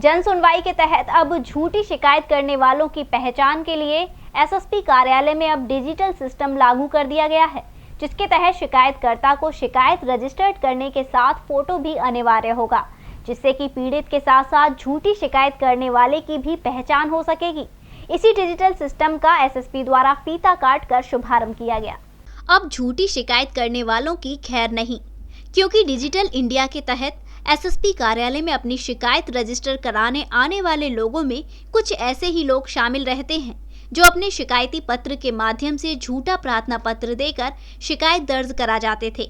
जन सुनवाई के तहत अब झूठी शिकायत करने वालों की पहचान के लिए एसएसपी कार्यालय में अब डिजिटल सिस्टम लागू कर दिया गया है, जिसके तहत शिकायतकर्ता को शिकायत रजिस्टर्ड करने के साथ फोटो भी अनिवार्य होगा, जिससे कि पीड़ित के साथ साथ झूठी शिकायत करने वाले की भी पहचान हो सकेगी। इसी डिजिटल सिस्टम का एसएसपी द्वारा फीता काट कर शुभारंभ किया गया। अब झूठी शिकायत करने वालों की खैर नहीं, क्योंकि डिजिटल इंडिया के तहत एसएसपी कार्यालय में अपनी शिकायत रजिस्टर कराने आने वाले लोगों में कुछ ऐसे ही लोग शामिल रहते हैं जो अपने शिकायती पत्र के माध्यम से झूठा प्रार्थना पत्र देकर शिकायत दर्ज करा जाते थे।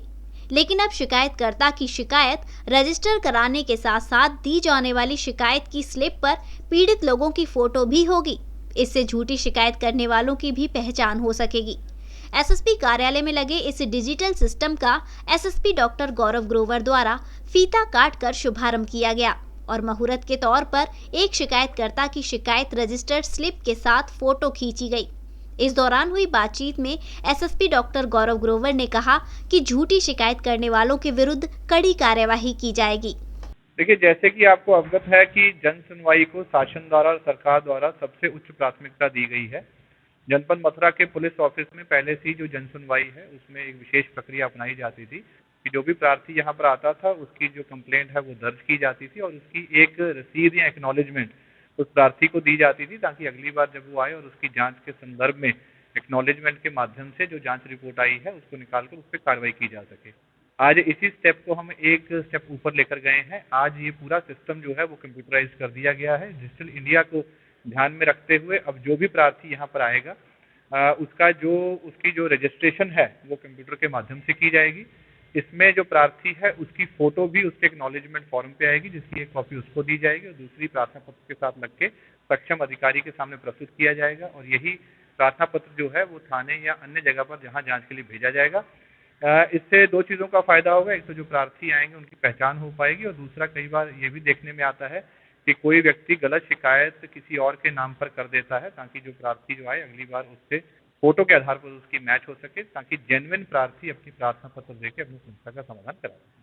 लेकिन अब शिकायतकर्ता की शिकायत रजिस्टर कराने के साथ साथ दी जाने वाली शिकायत की स्लिप पर पीड़ित लोगों की फोटो भी होगी। इससे झूठी शिकायत करने वालों की भी पहचान हो सकेगी। एसएसपी कार्यालय में लगे इस डिजिटल सिस्टम का एसएसपी डॉक्टर गौरव ग्रोवर द्वारा फीता काट कर शुभारंभ किया गया और मुहूर्त के तौर पर एक शिकायतकर्ता की शिकायत रजिस्टर्ड स्लिप के साथ फोटो खींची गई। इस दौरान हुई बातचीत में एसएसपी डॉक्टर गौरव ग्रोवर ने कहा कि झूठी शिकायत करने वालों के विरुद्ध कड़ी कार्यवाही की जाएगी। देखिए, जैसे कि आपको अवगत है कि जन सुनवाई को शासन द्वारा और सरकार द्वारा सबसे उच्च प्राथमिकता दी गई है। जनपद मथुरा के पुलिस ऑफिस में पहले से ही जो जन सुनवाई है उसमें एक विशेष प्रक्रिया अपनाई जाती थी कि जो भी प्रार्थी यहाँ पर आता था उसकी जो कंप्लेंट है वो दर्ज की जाती थी और उसकी एक रसीद या एक्नॉलेजमेंट उस प्रार्थी को दी जाती थी, ताकि अगली बार जब वो आए और उसकी जांच के संदर्भ में एक्नॉलेजमेंट के माध्यम से जो जांच रिपोर्ट आई है उसको निकालकर उस पर कार्रवाई की जा सके। आज इसी स्टेप को हम एक स्टेप ऊपर लेकर गए हैं। आज ये पूरा सिस्टम जो है वो कंप्यूटराइज कर दिया गया है। डिजिटल इंडिया को ध्यान में रखते हुए अब जो भी प्रार्थी यहाँ पर आएगा उसकी जो रजिस्ट्रेशन है वो कंप्यूटर के माध्यम से की जाएगी। इसमें जो प्रार्थी है उसकी फोटो भी उसके एक्नॉलेजमेंट फॉर्म पे आएगी, जिसकी एक कॉपी उसको दी जाएगी और दूसरी प्रार्थना पत्र के साथ लग के सक्षम अधिकारी के सामने प्रस्तुत किया जाएगा और यही प्रार्थना पत्र जो है वो थाने या अन्य जगह पर जहाँ जांच के लिए भेजा जाएगा। इससे दो चीज़ों का फायदा होगा। एक तो जो प्रार्थी आएंगे उनकी पहचान हो पाएगी और दूसरा कई बार ये भी देखने में आता है कि कोई व्यक्ति गलत शिकायत किसी और के नाम पर कर देता है, ताकि जो प्रार्थी जो आए अगली बार उससे फोटो के आधार पर उसकी मैच हो सके, ताकि जेन्युइन प्रार्थी अपनी प्रार्थना पत्र देकर अपनी समस्या का समाधान करा सके।